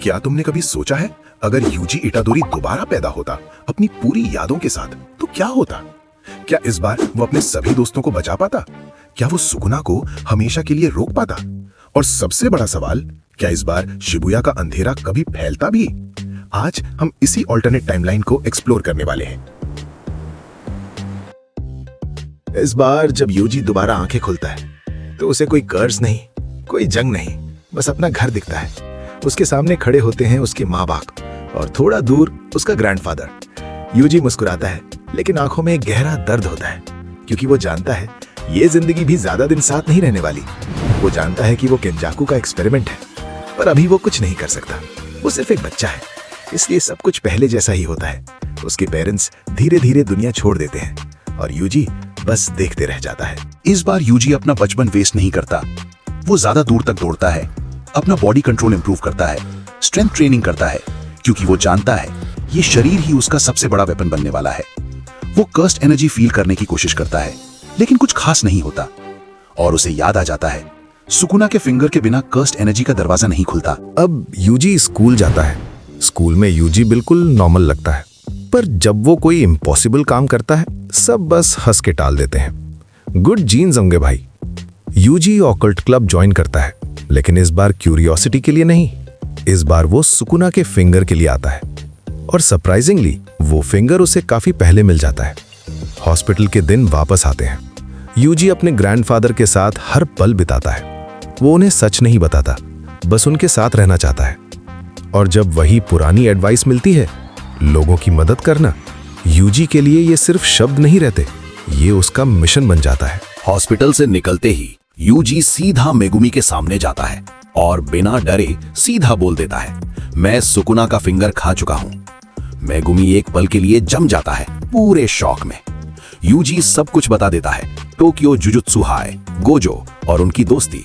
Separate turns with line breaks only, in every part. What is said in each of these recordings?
क्या तुमने कभी सोचा है अगर यूजी इटादोरी दोबारा पैदा होता अपनी पूरी यादों के साथ तो क्या होता? क्या इस बार वो अपने सभी दोस्तों को बचा पाता? क्या वो सुकुना को हमेशा के लिए रोक पाता? और सबसे बड़ा सवाल, क्या इस बार शिबुया का अंधेरा कभी फैलता भी? आज हम इसी ऑल्टरनेट टाइमलाइन को एक्सप्लोर करने वाले हैं। इस बार जब यूजी दोबारा आंखें खुलता है तो उसे कोई कर्ज नहीं, कोई जंग नहीं, बस अपना घर दिखता है। उसके सामने खड़े होते हैं उसके माँ बाप और थोड़ा दूर उसका ग्रैंडफादर। यूजी मुस्कुराता है, लेकिन आंखों में एक गहरा दर्द होता है, क्योंकि वो जानता है ये जिंदगी भी ज्यादा दिन साथ नहीं रहने वाली। वो जानता है कि वो केंजाकू का एक्सपेरिमेंट है, पर अभी वो कुछ नहीं कर सकता। वो सिर्फ एक बच्चा है, इसलिए सब कुछ पहले जैसा ही होता है। उसके पेरेंट्स धीरे धीरे दुनिया छोड़ देते हैं और यूजी बस देखते रह जाता है।
इस बार यूजी अपना बचपन वेस्ट नहीं करता। वो ज्यादा दूर तक दौड़ता है, अपना बॉडी कंट्रोल इंप्रूव करता है, स्ट्रेंथ ट्रेनिंग करता है, क्योंकि वो जानता है ये शरीर ही उसका सबसे बड़ा वेपन बनने वाला है। वो कर्स्ड एनर्जी फील करने की कोशिश करता है, लेकिन कुछ खास नहीं होता और उसे याद आ जाता है सुकुना के फिंगर के बिना कर्स्ड एनर्जी का दरवाजा नहीं खुलता।
अब यूजी स्कूल जाता है। स्कूल में यूजी बिल्कुल नॉर्मल लगता है, पर जब वो कोई इम्पॉसिबल काम करता है सब बस हंस के टाल देते हैं। गुड जीन्स होंगे भाई। यूजी ऑकल्ट क्लब ज्वाइन करता है, लेकिन इस बार क्यूरियोसिटी के लिए नहीं, इस बार वो सुकुना के फिंगर के लिए आता है। और सरप्राइजिंगली वो फिंगर उसे काफी पहले मिल जाता है। हॉस्पिटल के दिन वापस आते हैं। यूजी अपने ग्रैंडफादर के साथ हर पल बिताता है। वो उन्हें सच नहीं बताता, बस उनके साथ रहना चाहता है। और जब वही पुरानी एडवाइस मिलती है, लोगों की मदद करना, यूजी के लिए ये सिर्फ शब्द नहीं रहते, ये उसका मिशन बन जाता है।
हॉस्पिटल से निकलते ही यूजी सीधा मेगुमी के सामने जाता है और बिना डरे सीधा बोल देता है, मैं सुकुना का फिंगर खा चुका हूं। मेगुमी एक पल के लिए जम जाता है, पूरे शॉक में। यूजी सब कुछ बता देता है, टोक्यो जुजुत्सु हाई, गोजो और उनकी दोस्ती।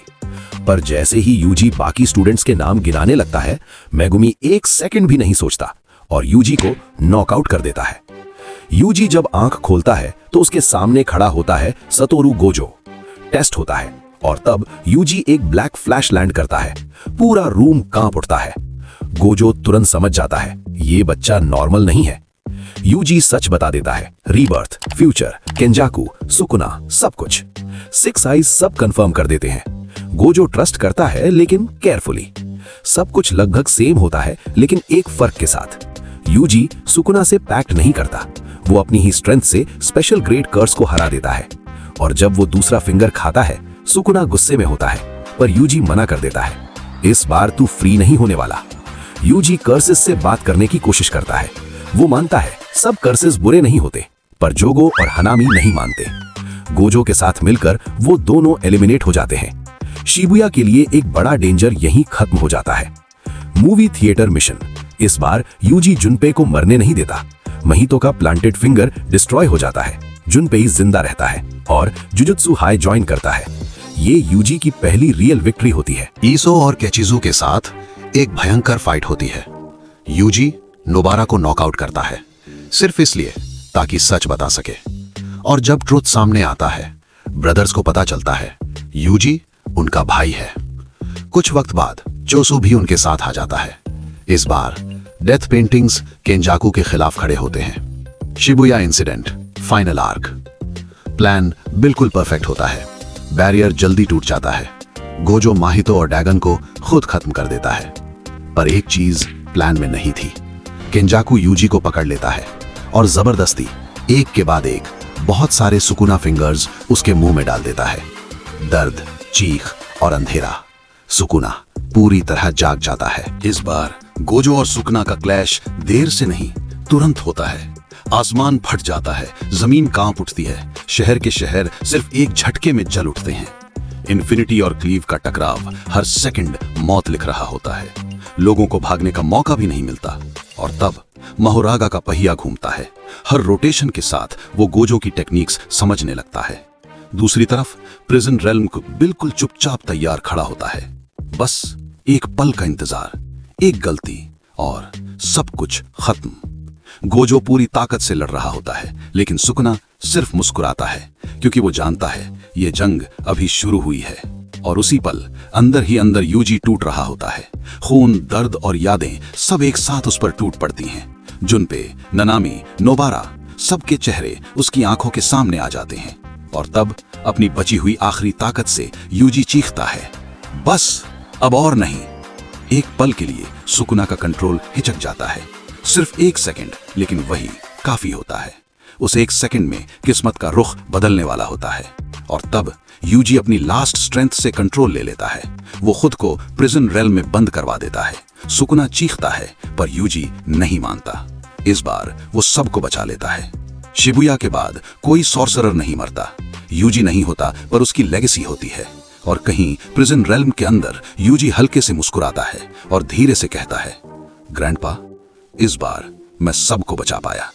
पर जैसे ही यूजी बाकी स्टूडेंट्स के नाम गिनाने लगता है, मेगुमी एक सेकंड भी नहीं सोचता और यूजी को नॉकआउट कर देता है। यूजी जब आंख खोलता है तो उसके सामने खड़ा होता है सतोरू गोजो। टेस्ट होता है और तब यूजी एक ब्लैक फ्लैश लैंड करता है। पूरा रूम कांप उठता है। गोजो तुरंत समझ जाता है ये बच्चा नॉर्मल नहीं है। यूजी सच बता देता है, रीबर्थ, फ्यूचर, केंजाकू, सुकुना, सब कुछ। 6 आइज सब कंफर्म कर देते हैं। गोजो ट्रस्ट करता है, लेकिन केयरफुली। सब कुछ लगभग सेम होता है, लेकिन एक फर्क के साथ। यूजी सुकुना से पैक्ट नहीं करता, वो अपनी ही स्ट्रेंथ से स्पेशल ग्रेड कर्स को हरा देता है। और जब वो दूसरा फिंगर खाता है, सुकुना गुस्से में होता है, पर यूजी मना कर देता है, इस बार तू फ्री नहीं होने वाला। यूजी कर्सेस से बात करने की कोशिश करता है। वो मानता है सब कर्सेस बुरे नहीं होते, पर जोगो और हनामी नहीं मानते। गोजो के साथ मिलकर वो दोनों एलिमिनेट हो जाते हैं। शिबुया के लिए एक बड़ा डेंजर यहीं खत्म हो जाता है। Movie theatre mission. इस बार यूजी जुनपे को मरने नहीं देता। महितो का प्लांटेड फिंगर डिस्ट्रॉय हो जाता है। जुनपेई जिंदा रहता है और जुजुत्सु हाई ज्वाइन करता है। ये यूजी की पहली रियल विक्ट्री होती है।
ईसो और केचिजू के साथ एक भयंकर फाइट होती है। यूजी नोबारा को नॉकआउट करता है, सिर्फ इसलिए ताकि सच बता सके। और जब ट्रुथ सामने आता है, ब्रदर्स को पता चलता है यूजी उनका भाई है। कुछ वक्त बाद चोसू भी उनके साथ आ जाता है। इस बार डेथ पेंटिंग्स केंजाकू के खिलाफ खड़े होते हैं। Shibuya incident, final arc. Plan बिल्कुल परफेक्ट होता है। बैरियर जल्दी टूट जाता है। गोजो माहितो और डैगन को खुद खत्म कर देता है। पर एक चीज प्लान में नहीं थी। केंजाकू यूजी को पकड़ लेता है और जबरदस्ती एक के बाद एक बहुत सारे सुकुना फिंगर्स उसके मुंह में डाल देता है। दर्द, चीख और अंधेरा। सुकुना पूरी तरह जाग जाता है।
इस बार गोजो और सुकुना का क्लैश देर से नहीं, तुरंत होता है। आसमान फट जाता है, जमीन कांप उठती है। शहर के शहर सिर्फ एक झटके में जल उठते हैं। इन्फिनिटी और क्लीव का टकराव हर सेकंड मौत लिख रहा होता है। लोगों को भागने का मौका भी नहीं मिलता। और तब महोरागा का पहिया घूमता है। हर रोटेशन के साथ वो गोजो की टेक्निक्स समझने लगता है। दूसरी तरफ प्रिजन रेल्म को बिल्कुल चुपचाप तैयार खड़ा होता है। बस एक पल का इंतजार, एक गलती और सब कुछ खत्म। गोजो पूरी ताकत से लड़ रहा होता है, लेकिन सुकुना सिर्फ मुस्कुराता है, क्योंकि वो जानता है ये जंग अभी शुरू हुई है। और उसी पल अंदर ही अंदर यूजी टूट रहा होता है। खून, दर्द और यादें सब एक साथ उस पर टूट पड़ती हैं। जुनपे, ननामी, नोबारा सबके चेहरे उसकी आंखों के सामने आ जाते हैं। और तब अपनी बची हुई आखिरी ताकत से यूजी चीखता है, बस अब और नहीं। एक पल के लिए सुकुना का कंट्रोल हिचक जाता है, सिर्फ 1 सेकंड, लेकिन वही काफी होता है। उस 1 सेकंड में किस्मत का रुख बदलने वाला होता है। और तब यूजी अपनी लास्ट स्ट्रेंथ से कंट्रोल ले लेता है। वो खुद को प्रिजन रेल्म में बंद करवा देता है। सुकुना चीखता है पर यूजी नहीं मानता। इस बार वो सबको बचा लेता है। शिबुया के बाद कोई सॉर्सरर नहीं मरता। यूजी नहीं होता पर उसकी लेगेसी होती है। और कहीं प्रिजन रेल्म के अंदर यूजी हल्के से मुस्कुराता है और धीरे से कहता है, ग्रैंडपा, इस बार मैं सबको बचा पाया।